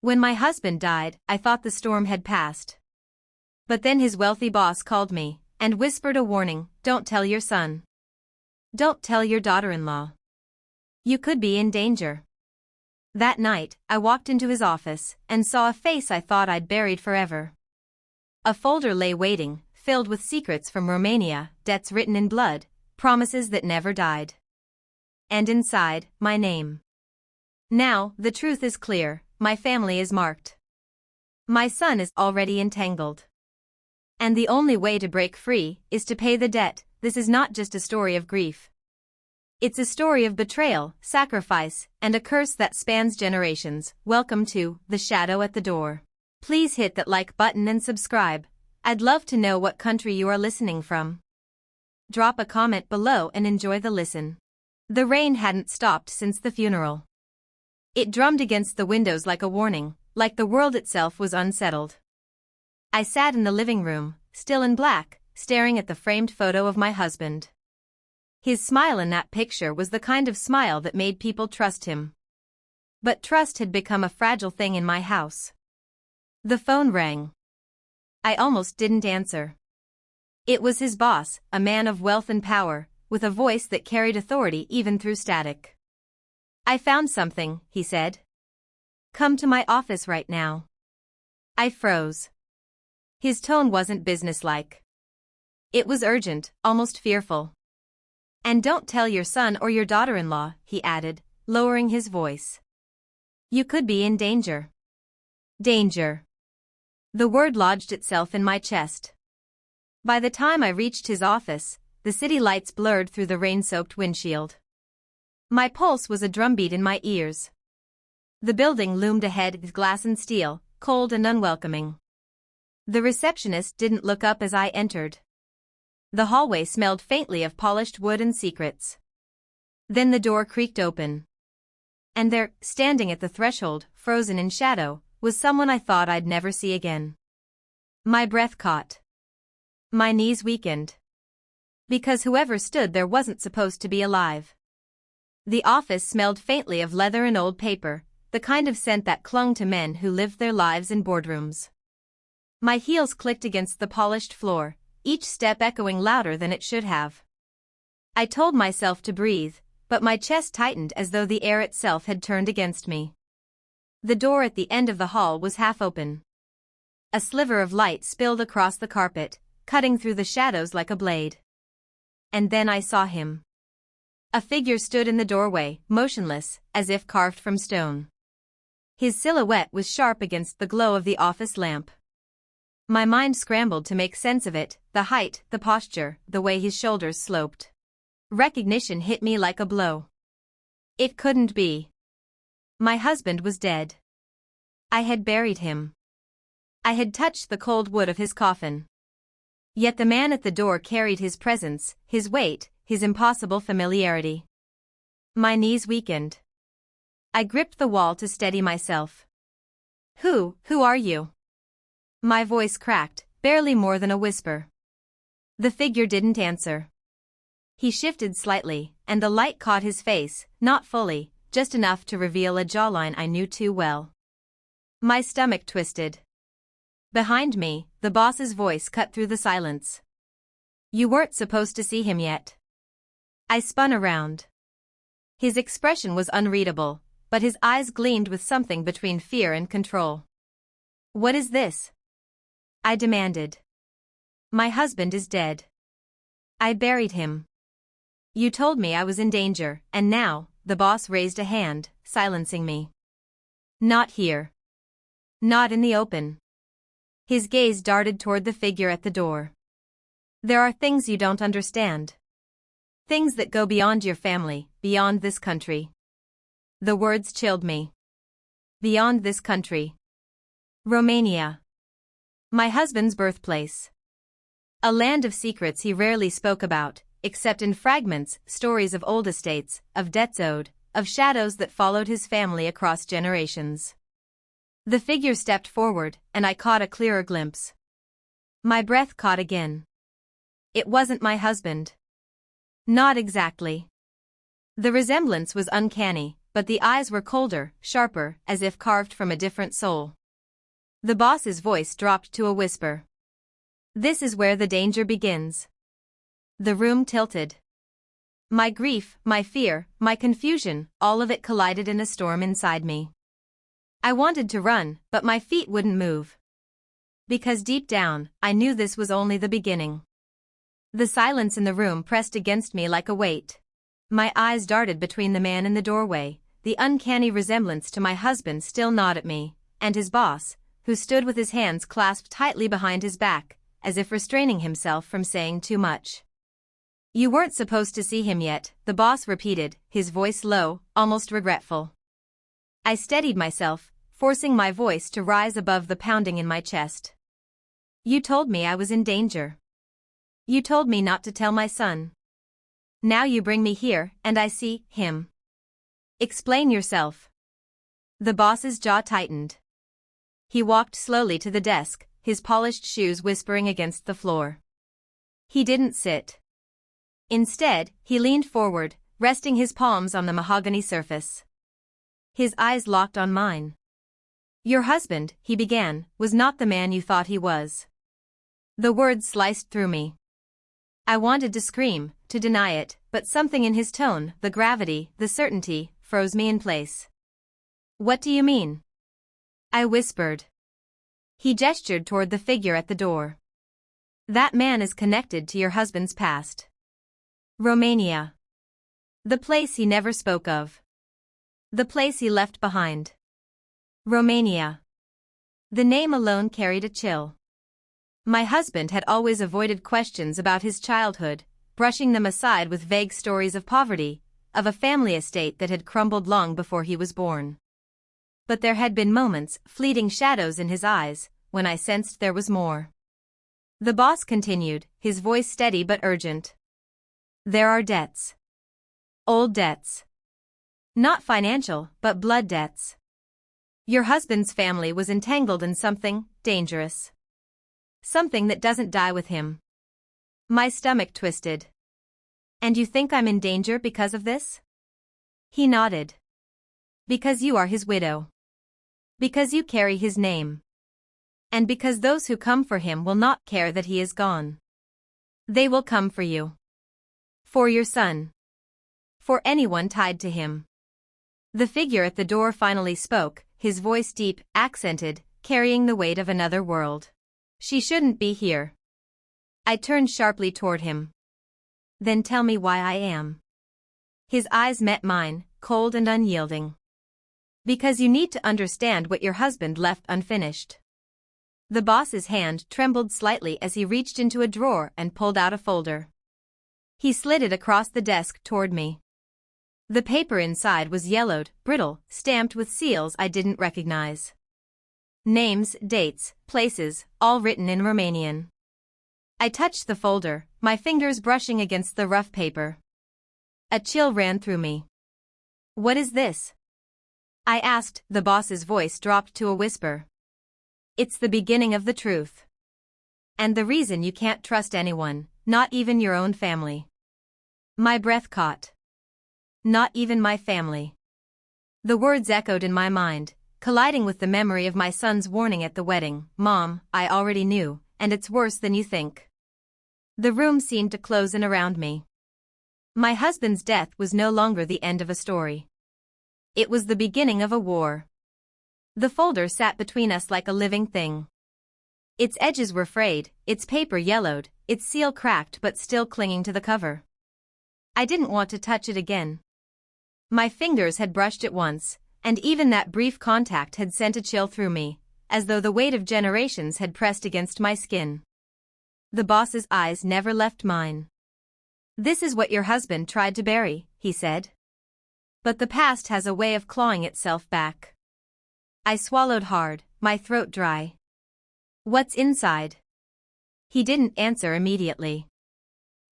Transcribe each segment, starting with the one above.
When my husband died, I thought the storm had passed. But then his wealthy boss called me and whispered a warning: "Don't tell your son. Don't tell your daughter-in-law. You could be in danger." That night, I walked into his office and saw a face I thought I'd buried forever. A folder lay waiting, filled with secrets from Romania, debts written in blood, promises that never died. And inside, my name. Now, the truth is clear: my family is marked. My son is already entangled. And the only way to break free is to pay the debt. This is not just a story of grief. It's a story of betrayal, sacrifice, and a curse that spans generations. Welcome to The Shadow at the Door. Please hit that like button and subscribe. I'd love to know what country you are listening from. Drop a comment below and enjoy the listen. The rain hadn't stopped since the funeral. It drummed against the windows like a warning, like the world itself was unsettled. I sat in the living room, still in black, staring at the framed photo of my husband. His smile in that picture was the kind of smile that made people trust him. But trust had become a fragile thing in my house. The phone rang. I almost didn't answer. It was his boss, a man of wealth and power, with a voice that carried authority even through static. "I found something," he said. "Come to my office right now." I froze. His tone wasn't businesslike. It was urgent, almost fearful. "And don't tell your son or your daughter-in-law," he added, lowering his voice. "You could be in danger." Danger. The word lodged itself in my chest. By the time I reached his office, the city lights blurred through the rain-soaked windshield. My pulse was a drumbeat in my ears. The building loomed ahead with glass and steel, cold and unwelcoming. The receptionist didn't look up as I entered. The hallway smelled faintly of polished wood and secrets. Then the door creaked open. And there, standing at the threshold, frozen in shadow, was someone I thought I'd never see again. My breath caught. My knees weakened. Because whoever stood there wasn't supposed to be alive. The office smelled faintly of leather and old paper, the kind of scent that clung to men who lived their lives in boardrooms. My heels clicked against the polished floor, each step echoing louder than it should have. I told myself to breathe, but my chest tightened as though the air itself had turned against me. The door at the end of the hall was half open. A sliver of light spilled across the carpet, cutting through the shadows like a blade. And then I saw him. A figure stood in the doorway, motionless, as if carved from stone. His silhouette was sharp against the glow of the office lamp. My mind scrambled to make sense of it: the height, the posture, the way his shoulders sloped. Recognition hit me like a blow. It couldn't be. My husband was dead. I had buried him. I had touched the cold wood of his coffin. Yet the man at the door carried his presence, his weight, his impossible familiarity. My knees weakened. I gripped the wall to steady myself. Who are you?" My voice cracked, barely more than a whisper. The figure didn't answer. He shifted slightly, and the light caught his face, not fully, just enough to reveal a jawline I knew too well. My stomach twisted. Behind me, the boss's voice cut through the silence. "You weren't supposed to see him yet." I spun around. His expression was unreadable, but his eyes gleamed with something between fear and control. "What is this?" I demanded. "My husband is dead. I buried him. You told me I was in danger, and now," the boss raised a hand, silencing me. "Not here. Not in the open." His gaze darted toward the figure at the door. "There are things you don't understand. Things that go beyond your family, beyond this country." The words chilled me. Beyond this country. Romania. My husband's birthplace. A land of secrets he rarely spoke about, except in fragments, stories of old estates, of debts owed, of shadows that followed his family across generations. The figure stepped forward, and I caught a clearer glimpse. My breath caught again. It wasn't my husband. Not exactly. The resemblance was uncanny, but the eyes were colder, sharper, as if carved from a different soul. The boss's voice dropped to a whisper. This is where the danger begins. The room tilted. My grief, my fear, my confusion, all of it collided in a storm inside me. I wanted to run, but my feet wouldn't move. Because deep down, I knew this was only the beginning. The silence in the room pressed against me like a weight. My eyes darted between the man in the doorway, the uncanny resemblance to my husband still gnawed at me, and his boss, who stood with his hands clasped tightly behind his back, as if restraining himself from saying too much. You weren't supposed to see him yet, the boss repeated, his voice low, almost regretful. I steadied myself, forcing my voice to rise above the pounding in my chest. You told me I was in danger. You told me not to tell my son. Now you bring me here, and I see him. Explain yourself. The boss's jaw tightened. He walked slowly to the desk, his polished shoes whispering against the floor. He didn't sit. Instead, he leaned forward, resting his palms on the mahogany surface. His eyes locked on mine. Your husband, he began, was not the man you thought he was. The words sliced through me. I wanted to scream, to deny it, but something in his tone, the gravity, the certainty, froze me in place. What do you mean? I whispered. He gestured toward the figure at the door. That man is connected to your husband's past. Romania. The place he never spoke of. The place he left behind. Romania. The name alone carried a chill. My husband had always avoided questions about his childhood, brushing them aside with vague stories of poverty, of a family estate that had crumbled long before he was born. But there had been moments, fleeting shadows in his eyes, when I sensed there was more. The boss continued, his voice steady but urgent. There are debts. Old debts. Not financial, but blood debts. Your husband's family was entangled in something dangerous. Something that doesn't die with him. My stomach twisted. And you think I'm in danger because of this? He nodded. Because you are his widow. Because you carry his name. And because those who come for him will not care that he is gone. They will come for you. For your son. For anyone tied to him. The figure at the door finally spoke, his voice deep, accented, carrying the weight of another world. She shouldn't be here. I turned sharply toward him. Then tell me why I am. His eyes met mine, cold and unyielding. Because you need to understand what your husband left unfinished. The boss's hand trembled slightly as he reached into a drawer and pulled out a folder. He slid it across the desk toward me. The paper inside was yellowed, brittle, stamped with seals I didn't recognize. Names, dates, places, all written in Romanian. I touched the folder, my fingers brushing against the rough paper. A chill ran through me. What is this? I asked, the boss's voice dropped to a whisper. It's the beginning of the truth. And the reason you can't trust anyone, not even your own family. My breath caught. Not even my family. The words echoed in my mind, colliding with the memory of my son's warning at the wedding. Mom, I already knew, and it's worse than you think. The room seemed to close in around me. My husband's death was no longer the end of a story. It was the beginning of a war. The folder sat between us like a living thing. Its edges were frayed, its paper yellowed, its seal cracked but still clinging to the cover. I didn't want to touch it again. My fingers had brushed it once, and even that brief contact had sent a chill through me, as though the weight of generations had pressed against my skin. The boss's eyes never left mine. This is what your husband tried to bury, he said. But the past has a way of clawing itself back. I swallowed hard, my throat dry. What's inside? He didn't answer immediately.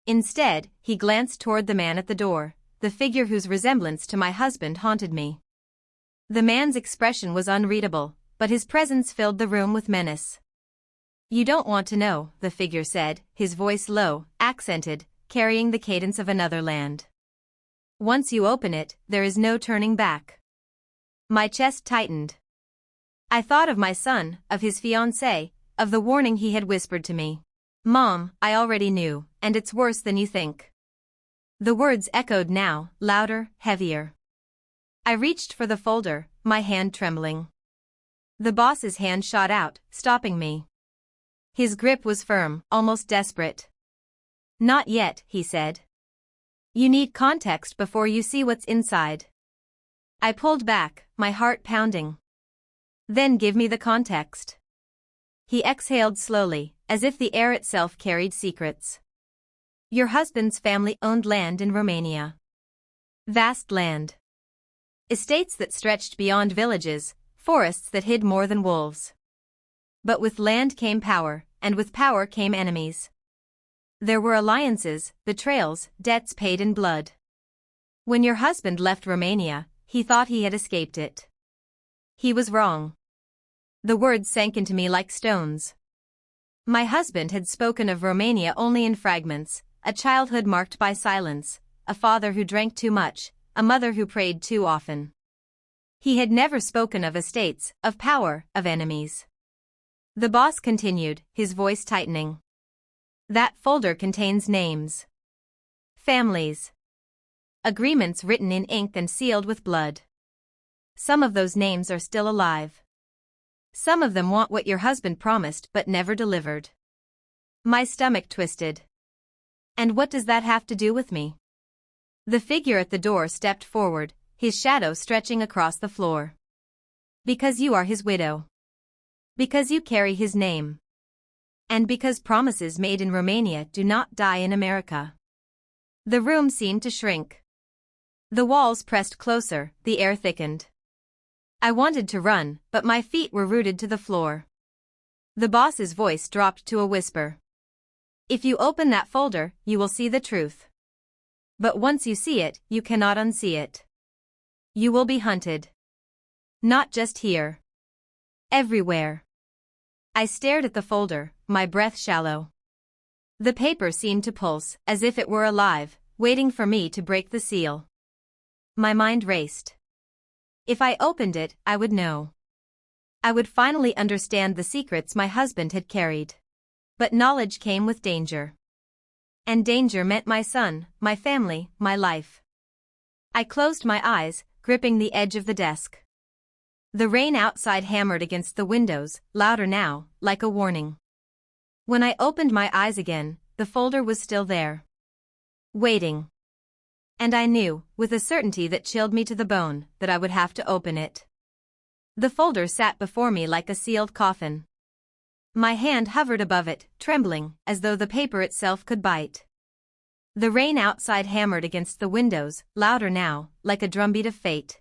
Instead, he glanced toward the man at the door, the figure whose resemblance to my husband haunted me. The man's expression was unreadable, but his presence filled the room with menace. You don't want to know, the figure said, his voice low, accented, carrying the cadence of another land. Once you open it, there is no turning back. My chest tightened. I thought of my son, of his fiancée, of the warning he had whispered to me. Mom, I already knew, and it's worse than you think. The words echoed now, louder, heavier. I reached for the folder, my hand trembling. The boss's hand shot out, stopping me. His grip was firm, almost desperate. Not yet, he said. You need context before you see what's inside. I pulled back, my heart pounding. Then give me the context. He exhaled slowly, as if the air itself carried secrets. Your husband's family owned land in Romania. Vast land. Estates that stretched beyond villages, forests that hid more than wolves. But with land came power, and with power came enemies. There were alliances, betrayals, debts paid in blood. When your husband left Romania, he thought he had escaped it. He was wrong. The words sank into me like stones. My husband had spoken of Romania only in fragments, a childhood marked by silence, a father who drank too much, a mother who prayed too often. He had never spoken of estates, of power, of enemies. The boss continued, his voice tightening. That folder contains names. Families. Agreements written in ink and sealed with blood. Some of those names are still alive. Some of them want what your husband promised but never delivered. My stomach twisted. And what does that have to do with me? The figure at the door stepped forward, his shadow stretching across the floor. Because you are his widow. Because you carry his name. And because promises made in Romania do not die in America. The room seemed to shrink. The walls pressed closer, the air thickened. I wanted to run, but my feet were rooted to the floor. The boss's voice dropped to a whisper. If you open that folder, you will see the truth. But once you see it, you cannot unsee it. You will be hunted. Not just here. Everywhere. I stared at the folder, my breath shallow. The paper seemed to pulse, as if it were alive, waiting for me to break the seal. My mind raced. If I opened it, I would know. I would finally understand the secrets my husband had carried. But knowledge came with danger. And danger meant my son, my family, my life. I closed my eyes, gripping the edge of the desk. The rain outside hammered against the windows, louder now, like a warning. When I opened my eyes again, the folder was still there. Waiting. And I knew, with a certainty that chilled me to the bone, that I would have to open it. The folder sat before me like a sealed coffin. My hand hovered above it, trembling, as though the paper itself could bite. The rain outside hammered against the windows, louder now, like a drumbeat of fate.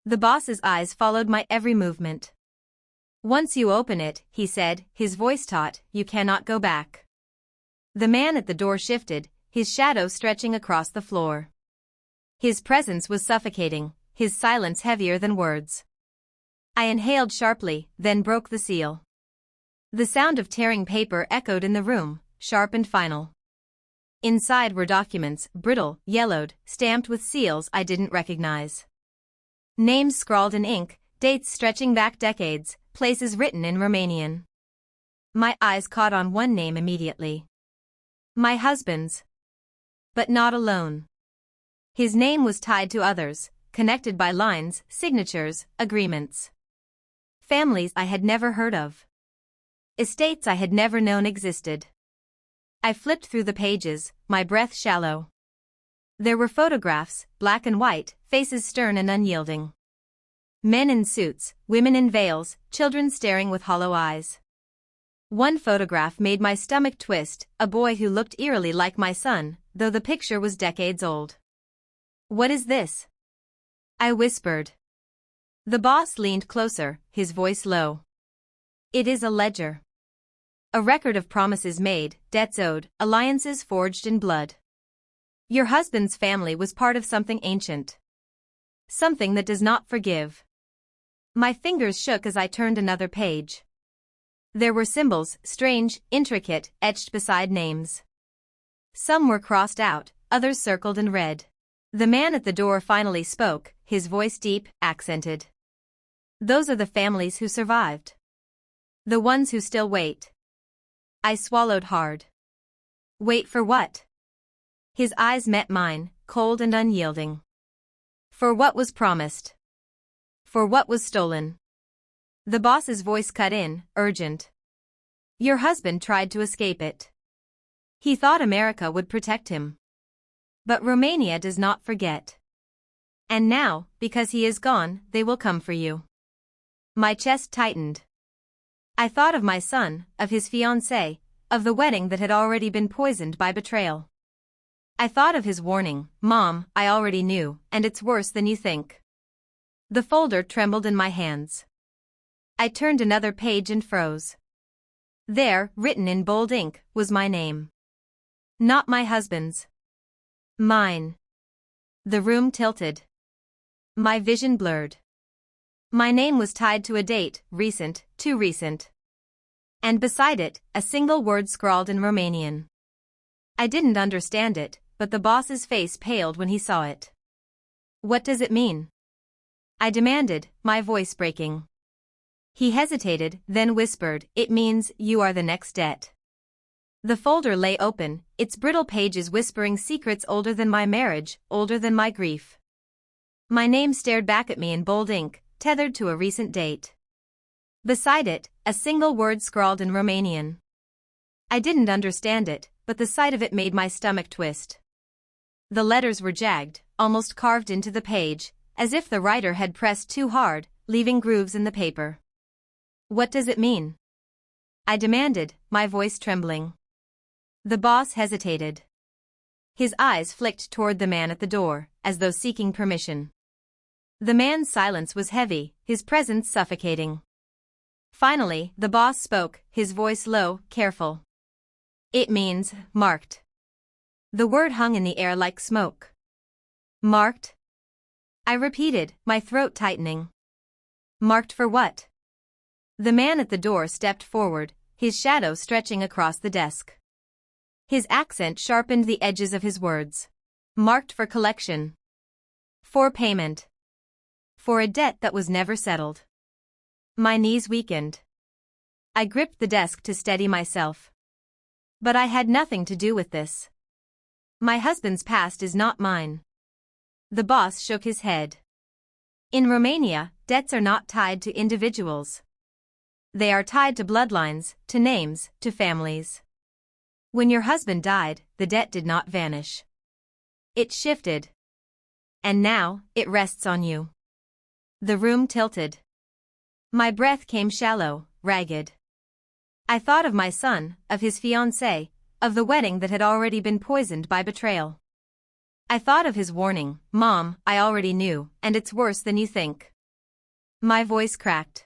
The boss's eyes followed my every movement. Once you open it, he said, his voice taut, you cannot go back. The man at the door shifted, his shadow stretching across the floor. His presence was suffocating, his silence heavier than words. I inhaled sharply, then broke the seal. The sound of tearing paper echoed in the room, sharp and final. Inside were documents, brittle, yellowed, stamped with seals I didn't recognize. Names scrawled in ink, dates stretching back decades, places written in Romanian. My eyes caught on one name immediately. My husband's. But not alone. His name was tied to others, connected by lines, signatures, agreements. Families I had never heard of. Estates I had never known existed. I flipped through the pages, my breath shallow. There were photographs, black and white, faces stern and unyielding. Men in suits, women in veils, children staring with hollow eyes. One photograph made my stomach twist, a boy who looked eerily like my son, though the picture was decades old. What is this? I whispered. The boss leaned closer, his voice low. It is a ledger. A record of promises made, debts owed, alliances forged in blood. Your husband's family was part of something ancient. Something that does not forgive. My fingers shook as I turned another page. There were symbols, strange, intricate, etched beside names. Some were crossed out, others circled in red. The man at the door finally spoke, his voice deep, accented. Those are the families who survived. The ones who still wait. I swallowed hard. Wait for what? His eyes met mine, cold and unyielding. For what was promised. For what was stolen. The boss's voice cut in, urgent. Your husband tried to escape it. He thought America would protect him. But Romania does not forget. And now, because he is gone, they will come for you. My chest tightened. I thought of my son, of his fiancée, of the wedding that had already been poisoned by betrayal. I thought of his warning, Mom, I already knew, and it's worse than you think. The folder trembled in my hands. I turned another page and froze. There, written in bold ink, was my name. Not my husband's. Mine. The room tilted. My vision blurred. My name was tied to a date, recent, too recent. And beside it, a single word scrawled in Romanian. I didn't understand it, but the boss's face paled when he saw it. What does it mean? I demanded, my voice breaking. He hesitated, then whispered, it means, you are the next debt. The folder lay open, its brittle pages whispering secrets older than my marriage, older than my grief. My name stared back at me in bold ink, tethered to a recent date. Beside it, a single word scrawled in Romanian. I didn't understand it, but the sight of it made my stomach twist. The letters were jagged, almost carved into the page, as if the writer had pressed too hard, leaving grooves in the paper. What does it mean? I demanded, my voice trembling. The boss hesitated. His eyes flicked toward the man at the door, as though seeking permission. The man's silence was heavy, his presence suffocating. Finally, the boss spoke, his voice low, careful. It means, marked. The word hung in the air like smoke. Marked? I repeated, my throat tightening. Marked for what? The man at the door stepped forward, his shadow stretching across the desk. His accent sharpened the edges of his words. Marked for collection. For payment. For a debt that was never settled. My knees weakened. I gripped the desk to steady myself. But I had nothing to do with this. My husband's past is not mine. The boss shook his head. In Romania, debts are not tied to individuals. They are tied to bloodlines, to names, to families. When your husband died, the debt did not vanish. It shifted. And now, it rests on you. The room tilted. My breath came shallow, ragged. I thought of my son, of his fiancée, of the wedding that had already been poisoned by betrayal. I thought of his warning, Mom, I already knew, and it's worse than you think. My voice cracked.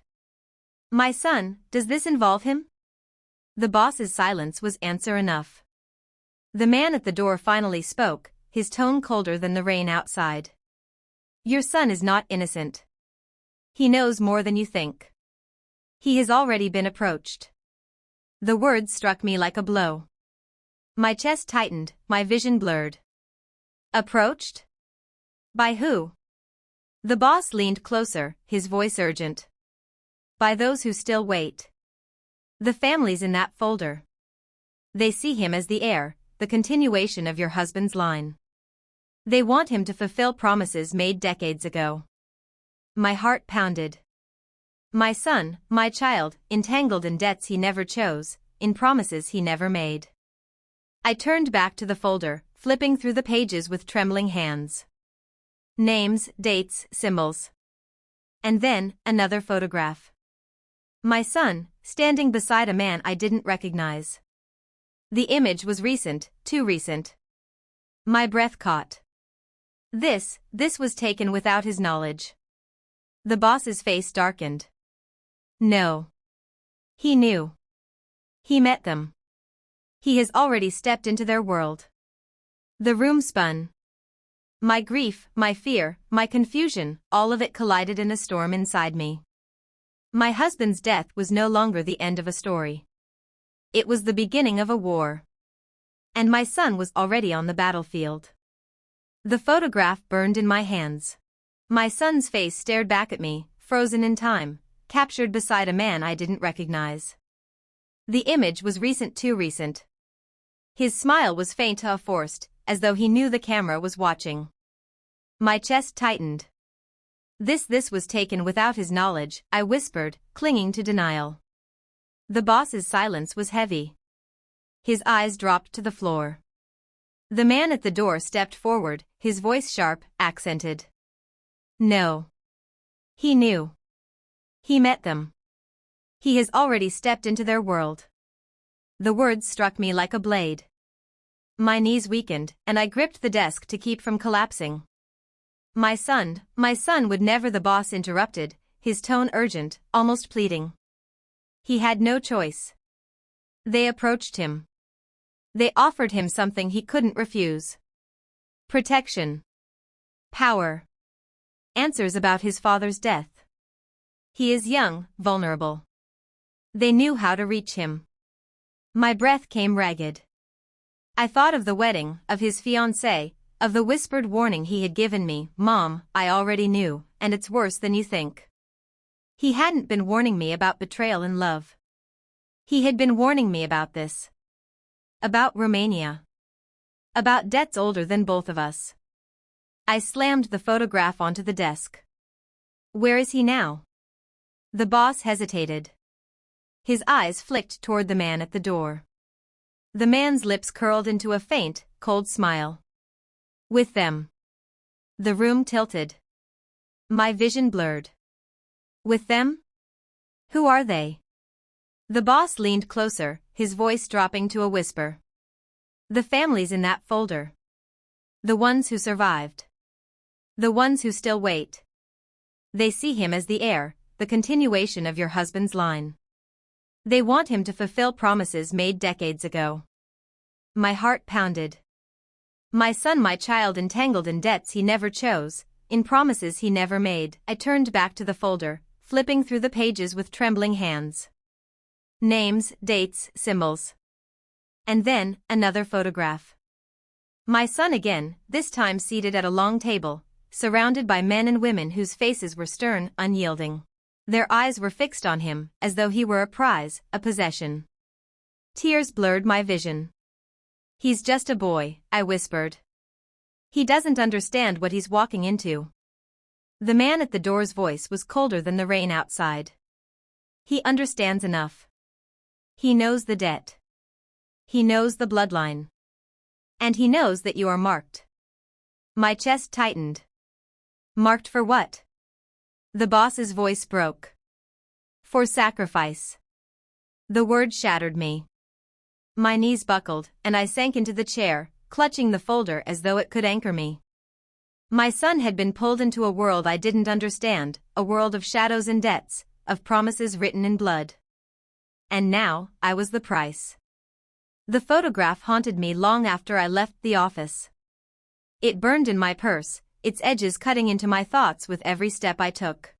My son, does this involve him? The boss's silence was answer enough. The man at the door finally spoke, his tone colder than the rain outside. Your son is not innocent. He knows more than you think. He has already been approached. The words struck me like a blow. My chest tightened, my vision blurred. Approached? By who? The boss leaned closer, his voice urgent. By those who still wait. The families in that folder. They see him as the heir, the continuation of your husband's line. They want him to fulfill promises made decades ago. My heart pounded. My son, my child, entangled in debts he never chose, in promises he never made. I turned back to the folder, flipping through the pages with trembling hands. Names, dates, symbols. And then, another photograph. My son, standing beside a man I didn't recognize. The image was recent, too recent. My breath caught. This was taken without his knowledge. The boss's face darkened. No. He knew. He met them. He has already stepped into their world. The room spun. My grief, my fear, my confusion, all of it collided in a storm inside me. My husband's death was no longer the end of a story. It was the beginning of a war. And my son was already on the battlefield. The photograph burned in my hands. My son's face stared back at me, frozen in time, captured beside a man I didn't recognize. The image was recent, too recent. His smile was faint, forced, as though he knew the camera was watching. My chest tightened. This was taken without his knowledge, I whispered, clinging to denial. The boss's silence was heavy. His eyes dropped to the floor. The man at the door stepped forward, his voice sharp, accented. No. He knew. He met them. He has already stepped into their world. The words struck me like a blade. My knees weakened, and I gripped the desk to keep from collapsing. My son would never, the boss interrupted, his tone urgent, almost pleading. He had no choice. They approached him. They offered him something he couldn't refuse. Protection. Power. Answers about his father's death. He is young, vulnerable. They knew how to reach him. My breath came ragged. I thought of the wedding, of his fiancée, of the whispered warning he had given me. Mom, I already knew, and it's worse than you think. He hadn't been warning me about betrayal in love. He had been warning me about this. About Romania. About debts older than both of us. I slammed the photograph onto the desk. Where is he now? The boss hesitated. His eyes flicked toward the man at the door. The man's lips curled into a faint, cold smile. With them. The room tilted. My vision blurred. With them? Who are they? The boss leaned closer, his voice dropping to a whisper. The families in that folder. The ones who survived. The ones who still wait. They see him as the heir, the continuation of your husband's line. They want him to fulfill promises made decades ago. My heart pounded. My son, my child, entangled in debts he never chose, in promises he never made. I turned back to the folder, flipping through the pages with trembling hands. Names, dates, symbols. And then, another photograph. My son again, this time seated at a long table, surrounded by men and women whose faces were stern, unyielding. Their eyes were fixed on him, as though he were a prize, a possession. Tears blurred my vision. He's just a boy, I whispered. He doesn't understand what he's walking into. The man at the door's voice was colder than the rain outside. He understands enough. He knows the debt. He knows the bloodline. And he knows that you are marked. My chest tightened. Marked for what? The boss's voice broke. For sacrifice. The word shattered me. My knees buckled, and I sank into the chair, clutching the folder as though it could anchor me. My son had been pulled into a world I didn't understand, a world of shadows and debts, of promises written in blood. And now, I was the price. The photograph haunted me long after I left the office. It burned in my purse, its edges cutting into my thoughts with every step I took.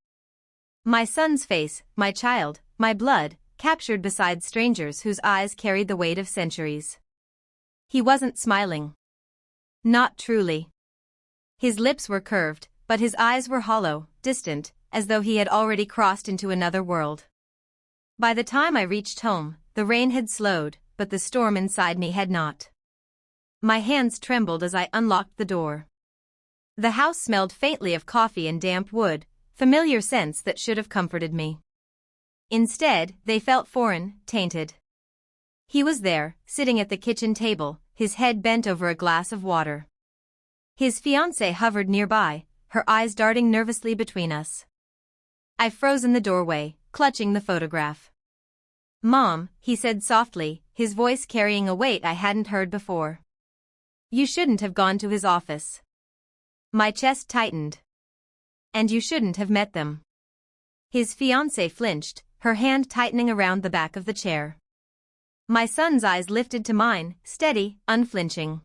My son's face, my child, my blood, captured beside strangers whose eyes carried the weight of centuries. He wasn't smiling. Not truly. His lips were curved, but his eyes were hollow, distant, as though he had already crossed into another world. By the time I reached home, the rain had slowed, but the storm inside me had not. My hands trembled as I unlocked the door. The house smelled faintly of coffee and damp wood, familiar scents that should have comforted me. Instead, they felt foreign, tainted. He was there, sitting at the kitchen table, his head bent over a glass of water. His fiancée hovered nearby, her eyes darting nervously between us. I froze in the doorway, clutching the photograph. Mom, he said softly, his voice carrying a weight I hadn't heard before. You shouldn't have gone to his office. My chest tightened. And you shouldn't have met them. His fiancée flinched, her hand tightening around the back of the chair. My son's eyes lifted to mine, steady, unflinching.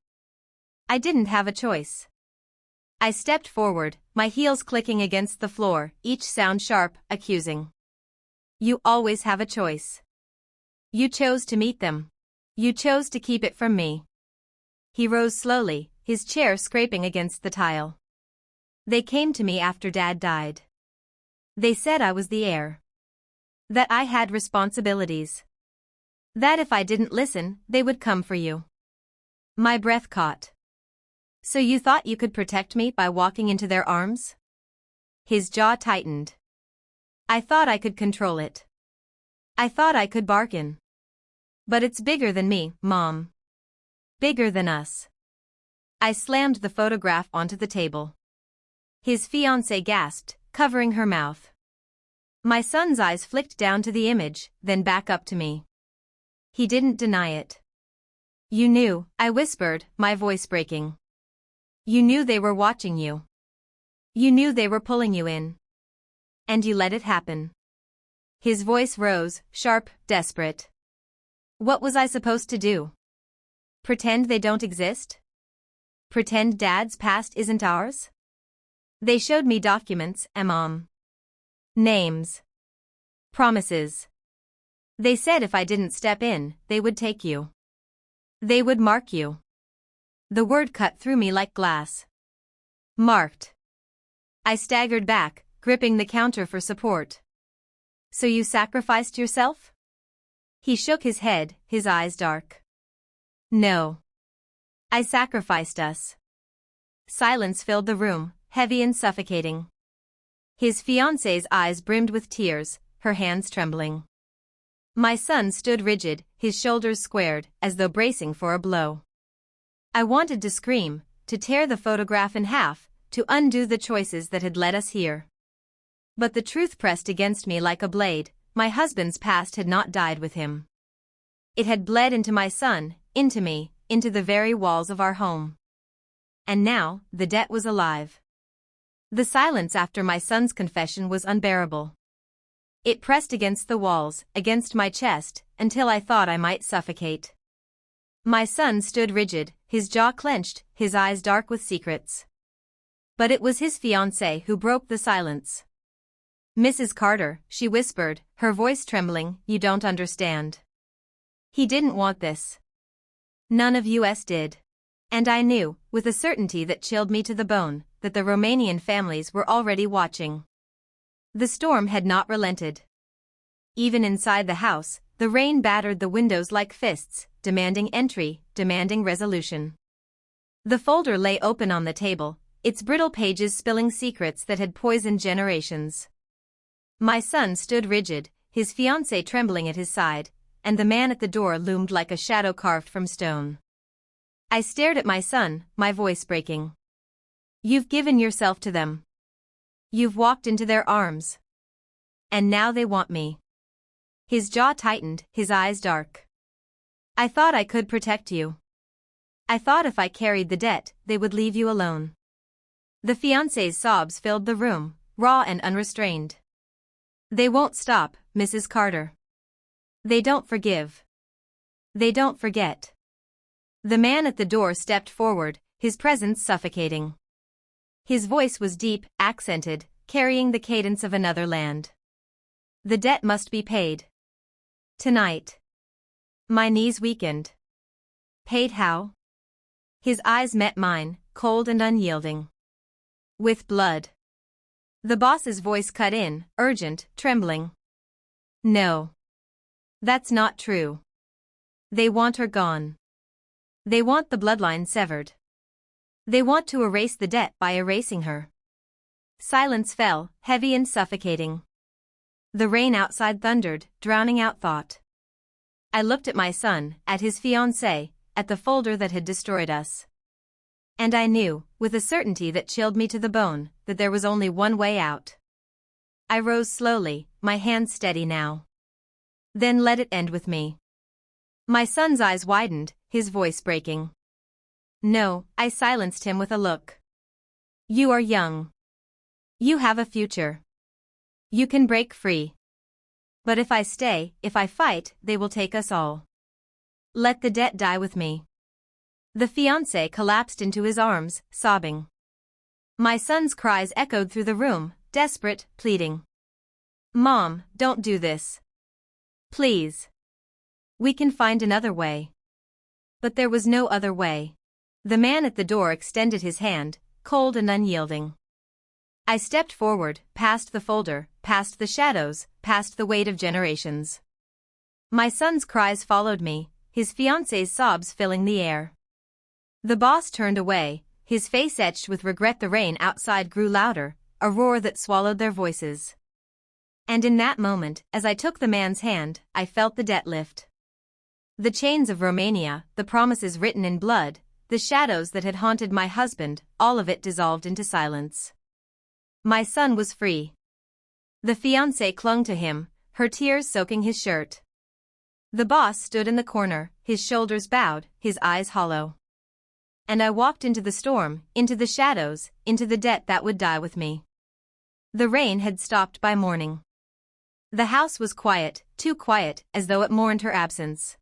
I didn't have a choice. I stepped forward, my heels clicking against the floor, each sound sharp, accusing. You always have a choice. You chose to meet them. You chose to keep it from me. He rose slowly, his chair scraping against the tile. They came to me after Dad died. They said I was the heir. That I had responsibilities. That if I didn't listen, they would come for you. My breath caught. So you thought you could protect me by walking into their arms? His jaw tightened. I thought I could control it. I thought I could bargain. But it's bigger than me, Mom. Bigger than us. I slammed the photograph onto the table. His fiancée gasped, covering her mouth. My son's eyes flicked down to the image, then back up to me. He didn't deny it. You knew, I whispered, my voice breaking. You knew they were watching you. You knew they were pulling you in. And you let it happen. His voice rose, sharp, desperate. What was I supposed to do? Pretend they don't exist? Pretend Dad's past isn't ours? They showed me documents, Mom. Names. Promises. They said if I didn't step in, they would take you. They would mark you. The word cut through me like glass. Marked. I staggered back, gripping the counter for support. So you sacrificed yourself? He shook his head, his eyes dark. No. I sacrificed us. Silence filled the room, heavy and suffocating. His fiancée's eyes brimmed with tears, her hands trembling. My son stood rigid, his shoulders squared, as though bracing for a blow. I wanted to scream, to tear the photograph in half, to undo the choices that had led us here. But the truth pressed against me like a blade. My husband's past had not died with him. It had bled into my son, into me, into the very walls of our home. And now, the debt was alive. The silence after my son's confession was unbearable. It pressed against the walls, against my chest, until I thought I might suffocate. My son stood rigid, his jaw clenched, his eyes dark with secrets. But it was his fiancée who broke the silence. Mrs. Carter, she whispered, her voice trembling, you don't understand. He didn't want this. None of us did. And I knew, with a certainty that chilled me to the bone, that the Romanian families were already watching. The storm had not relented. Even inside the house, the rain battered the windows like fists, demanding entry, demanding resolution. The folder lay open on the table, its brittle pages spilling secrets that had poisoned generations. My son stood rigid, his fiancée trembling at his side, and the man at the door loomed like a shadow carved from stone. I stared at my son, my voice breaking. You've given yourself to them. You've walked into their arms. And now they want me. His jaw tightened, his eyes dark. I thought I could protect you. I thought if I carried the debt, they would leave you alone. The fiancée's sobs filled the room, raw and unrestrained. They won't stop, Mrs. Carter. They don't forgive. They don't forget. The man at the door stepped forward, his presence suffocating. His voice was deep, accented, carrying the cadence of another land. The debt must be paid. Tonight. My knees weakened. Paid how? His eyes met mine, cold and unyielding. With blood. The boss's voice cut in, urgent, trembling. No. That's not true. They want her gone. They want the bloodline severed. They want to erase the debt by erasing her. Silence fell, heavy and suffocating. The rain outside thundered, drowning out thought. I looked at my son, at his fiancée, at the folder that had destroyed us. And I knew, with a certainty that chilled me to the bone, that there was only one way out. I rose slowly, my hands steady now. Then let it end with me. My son's eyes widened, his voice breaking. No, I silenced him with a look. You are young. You have a future. You can break free. But if I stay, if I fight, they will take us all. Let the debt die with me. The fiancé collapsed into his arms, sobbing. My son's cries echoed through the room, desperate, pleading. Mom, don't do this. Please. We can find another way. But there was no other way. The man at the door extended his hand, cold and unyielding. I stepped forward, past the folder, past the shadows, past the weight of generations. My son's cries followed me, his fiancée's sobs filling the air. The boss turned away, his face etched with regret. The rain outside grew louder, a roar that swallowed their voices. And in that moment, as I took the man's hand, I felt the debt lift. The chains of Romania, the promises written in blood, the shadows that had haunted my husband, all of it dissolved into silence. My son was free. The fiancée clung to him, her tears soaking his shirt. The boss stood in the corner, his shoulders bowed, his eyes hollow. And I walked into the storm, into the shadows, into the debt that would die with me. The rain had stopped by morning. The house was quiet, too quiet, as though it mourned her absence.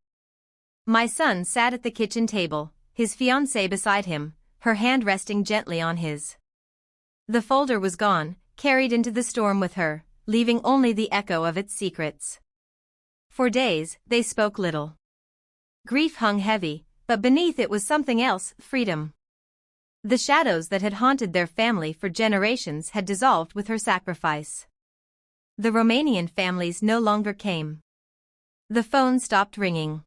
My son sat at the kitchen table, his fiancée beside him, her hand resting gently on his. The folder was gone, carried into the storm with her, leaving only the echo of its secrets. For days, they spoke little. Grief hung heavy, but beneath it was something else, freedom. The shadows that had haunted their family for generations had dissolved with her sacrifice. The Romanian families no longer came. The phone stopped ringing.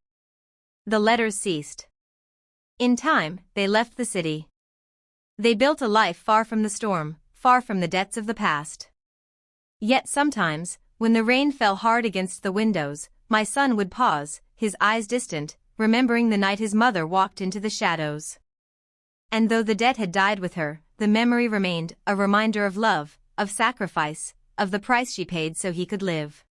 The letters ceased. In time, they left the city. They built a life far from the storm, far from the debts of the past. Yet sometimes, when the rain fell hard against the windows, my son would pause, his eyes distant, remembering the night his mother walked into the shadows. And though the debt had died with her, the memory remained, a reminder of love, of sacrifice, of the price she paid so he could live.